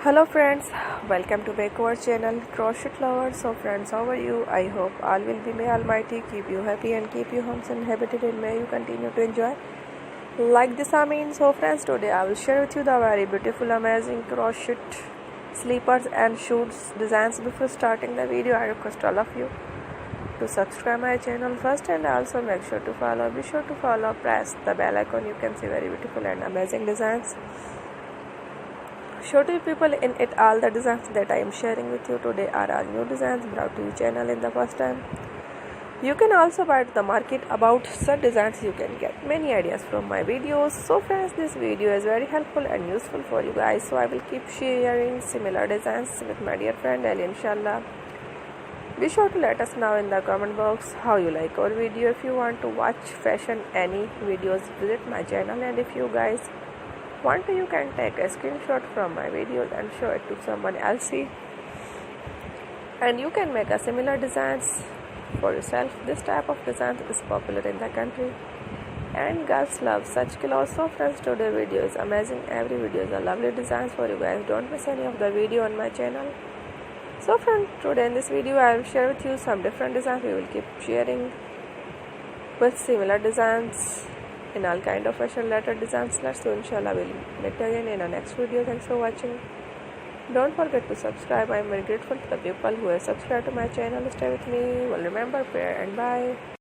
Hello friends, welcome to back our channel Crochet Lovers. So friends, how are you? I hope all will be may Almighty keep you happy and keep you homes inhabited, and may you continue to enjoy like this. So friends, today I will share with you the very beautiful amazing crochet sleepers and shoes designs. Before starting the video, I request all of you to subscribe my channel first, and also make sure to follow. Be sure to follow, press the bell icon. You can see very beautiful and amazing designs. Show to people in it. All the designs that I am sharing with you today are all new designs brought to your channel in the first time. You can also buy the market about such designs. You can get many ideas from my videos. So friends, this video is very helpful and useful for you guys. So I will keep sharing similar designs with my dear friend Ali, inshallah. Be sure to let us know in the comment box how you like our video. If you want to watch fashion any videos, visit my channel, and if you guys want to, you can take a screenshot from my videos and show it to someone else, and you can make a similar designs for yourself. This type of design is popular in the country and girls love such clothes. So friends, today video is amazing. Every video is a lovely designs for you guys. Don't miss any of the video on my channel. So friends, today in this video I will share with you some different designs. We will keep sharing with similar designs in all kind of fashion related designs. Let's do, inshallah we'll meet again in our next video. Thanks for watching. Don't forget to subscribe. I am very grateful to the people who have subscribed to my channel. Stay with me. Well, remember, prayer and bye.